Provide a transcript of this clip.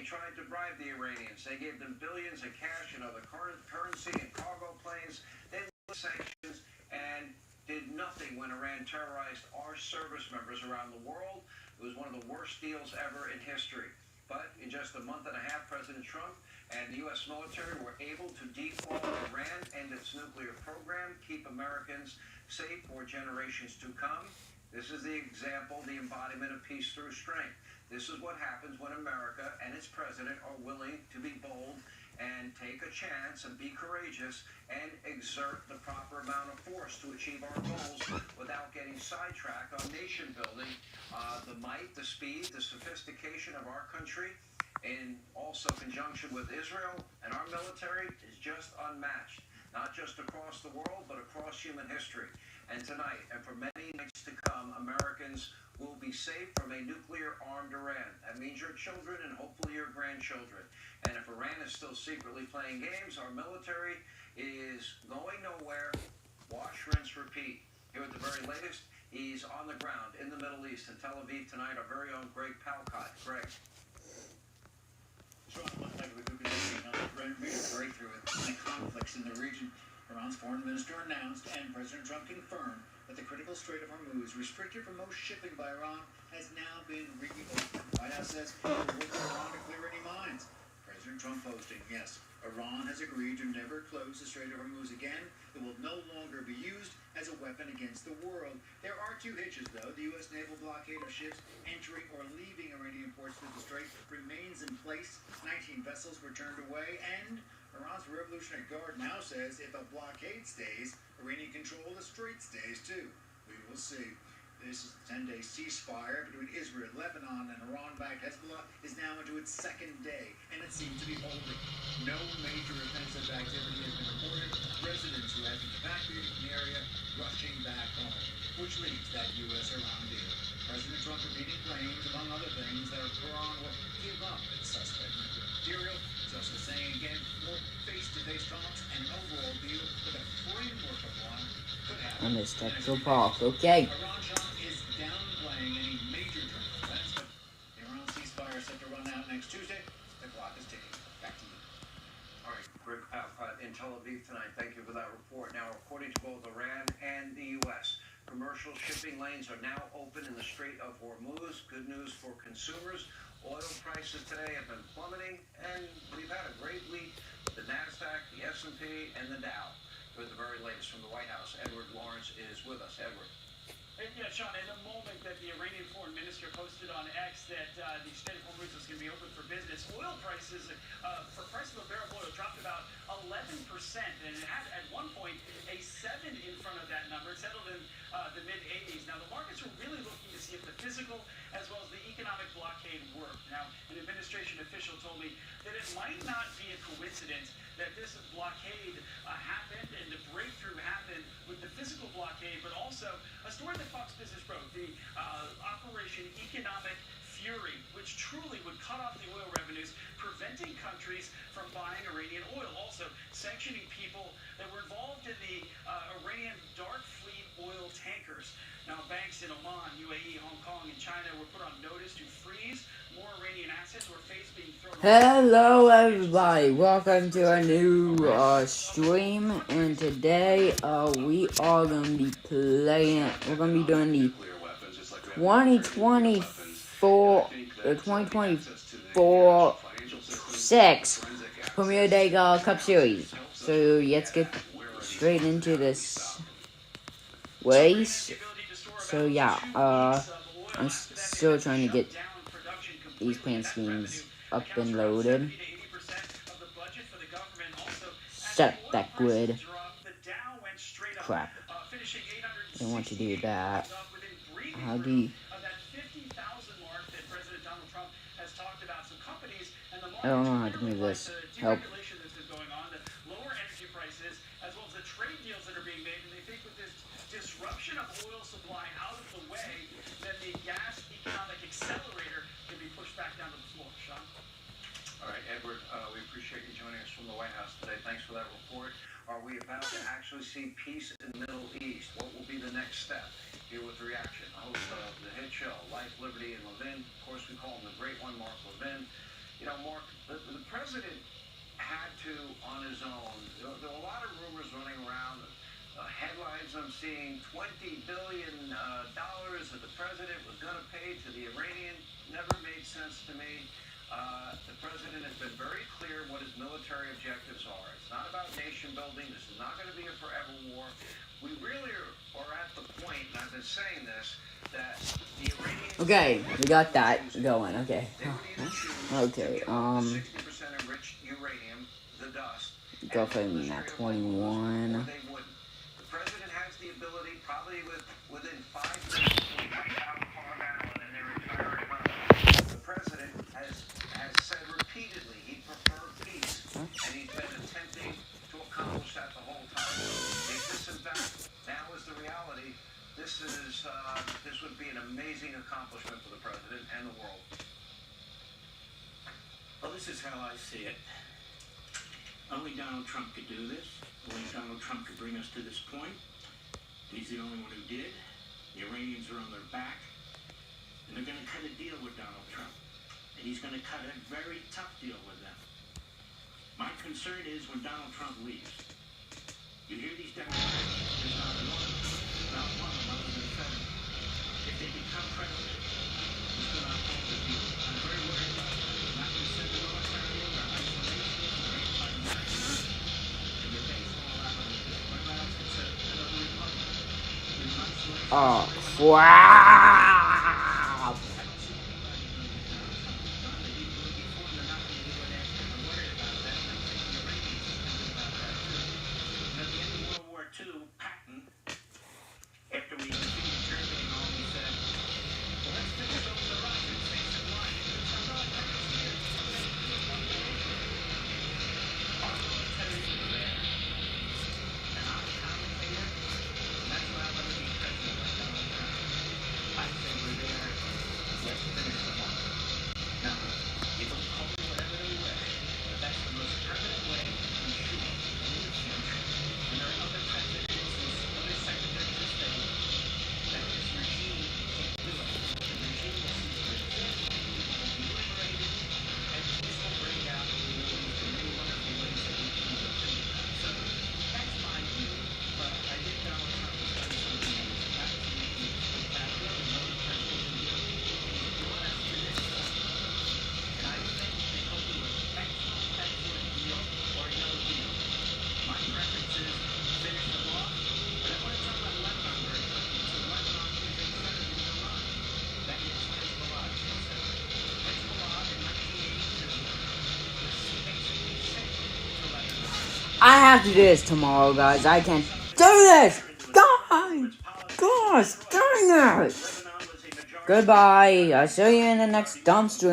tried to bribe the Iranians. They gave them billions of cash and other currency and cargo planes. They lifted sanctions and did nothing when Iran terrorized our service members around the world. It was one of the worst deals ever in history. But in just a month and a half, President Trump and the U.S. military were able to defall Iran, end its nuclear program, keep Americans safe for generations to come. This is the example, the embodiment of peace through strength. This is what happens when America and its president are willing to be bold and take a chance and be courageous and exert the proper amount of force to achieve our goals without getting sidetracked on nation building. The might, the speed, the sophistication of our country in also conjunction with Israel and our military is just unmatched, not just across the world, but across human history. And tonight, and for many nights to come, Americans will be safe from a nuclear-armed Iran. That means your children and hopefully your grandchildren. And if Iran is still secretly playing games, our military is going nowhere. Wash, rinse, repeat. Here at the very latest, he's on the ground in the Middle East in Tel Aviv tonight, our very own Greg Palcott. Greg. Breakthrough in the conflicts in the region. Iran's foreign minister announced and President Trump confirmed that the critical Strait of Hormuz, restricted from most shipping by Iran, has now been reopened. The White House says it will work with Iran to clear any mines. President Trump posting, yes, Iran has agreed to never close the Strait of Hormuz again. It will no longer be used as a weapon against the world. There are two hitches, though. The U.S. naval blockade of ships entering or leaving Iranian ports through the strait remains in place. 19 vessels were turned away, and Iran's Revolutionary Guard now says if a blockade stays, Iranian control of the strait stays too. We will see. This is a 10-day ceasefire between Israel, Lebanon, and Iran-backed Hezbollah is now into its second day, and it seems to be holding. No major offensive activity has been reported. Residents who had been evacuated from the area rushing back home, which leads that U.S.-Iran deal. President Trump repeating claims, among other things, that Iran will give up its suspect nuclear material. He's also saying again more face-to-face talks and an overall deal with a framework of one could happen. And it's Texel Park, okay. Iran is downplaying any major term events, but the Iran ceasefire is set to run out next Tuesday. The clock is ticking. Back to you. All right, Greg Palcott in Tel Aviv tonight. Thank you for that report. Now, according to both Iran and the U.S., commercial shipping lanes are now open in the Strait of Hormuz. Good news for consumers. Oil prices today have been plummeting, and we've had a great week. The NASDAQ, the S&P, and the Dow. With the very latest from the White House, Edward Lawrence is with us. Edward. Yeah, Sean, in the moment that the Iranian foreign minister posted on X that the Strait of Hormuz was going to be open for business, oil prices, for price of a barrel of oil dropped about 11%, and it had at one point a 7 in front of that number. It settled in the mid-80s. Now, the markets are really looking to see if the physical as well as the economic blockade worked. Now, an administration official told me that it might not be a coincidence that this blockade happened and the breakthrough happened with the physical blockade, but also a story that Fox Business broke, the Operation Economic Fury, which truly would cut off the oil revenues, preventing countries from buying Iranian oil, also sanctioning people that were involved in the Iranian dark fleet oil tankers. Now, banks in Oman, UAE, Hong Kong, and China were put on notice to freeze more Iranian assets or face being thrown. Hello everybody, welcome to a new stream, and today we are going to be playing, we're going to be doing the 2024 6 Premier Dega Cup Series. So let's get straight into this race. So yeah, I'm still trying to get these paint schemes up and loaded. Set that grid. Crap. I don't want to do that. How do you... I don't know how to move this. Help. Disruption of oil supply out of the way, then the gas economic accelerator can be pushed back down to the floor. Sean? All right, Edward, we appreciate you joining us from the White House today. Thanks for that report. Are we about to actually see peace in the Middle East? What will be the next step? Here with reaction, host of the hit show, Life, Liberty, and Levin. Of course, we call him the Great One, Mark Levin. You know, Mark, the president had to, on his own, there were a lot of rumors running around, headlines I'm seeing, $20 billion that the president was going to pay to the Iranian. Never made sense to me. The president has been very clear what his military objectives are. It's not about nation building. This is not going to be a forever war. We really are at the point, and I've been saying this, that the Iranians... Okay, we got that going. Okay. They would either choose Okay, to give up the 60% enriched uranium, the dust, go and for build the that Strait of Hormuz, 21. or they wouldn't. The president has the ability, probably within 5 minutes, to wipe out Carmel and their entire economy. The president has said repeatedly he preferred peace, and he's been attempting to accomplish that the whole time. If this, in fact, now is the reality, this would be an amazing accomplishment for the president and the world. Well, this is how I see it. Only Donald Trump could do this. Only Donald Trump could bring us to this point. He's the only one who did. The Iranians are on their back. And they're going to cut a deal with Donald Trump. And he's going to cut a very tough deal with them. My concern is when Donald Trump leaves. You hear these Democrats, there's not one of them other than federal. If they become president, he's going to uphold the deal. I'm very worried about that. He's not going to send the military in, or isolation, or anti-American. And you're basing all that on the deal. What about it's another republic? There's an isolation. Oh, crap! After we defeated Germany and all, we said, well, let's finish over the Russians. They said, why? Our military is here. Our military is there. And I'm a commentator, and that's why I'm going to be president like Donald Trump. I say we're there. Let's finish them off. Now, you can call me whatever they wish, but that's the most permanent way to ensure in the future, when there are other presidents and other secretaries of state, that this regime can't do it. The regime will cease to exist, will be liberated, and this will bring out the many wonderful ways that we can do it. So that's my view, but I think Donald Trump has done something that is absolutely spectacular and no other president can do. He's brought us to this point, and I think they will do an excellent deal or no deal. My preference is finish them off, but I want to talk about Lebanon very quickly. So Lebanon is a center in Iran. That is Hezbollah. Hezbollah in 1982 was basically sent to Lebanon. I have to do this tomorrow, guys. I can't do this! God! Gosh, dang it! Lebanon was a majority. Goodbye. I'll see you in the next dump stream.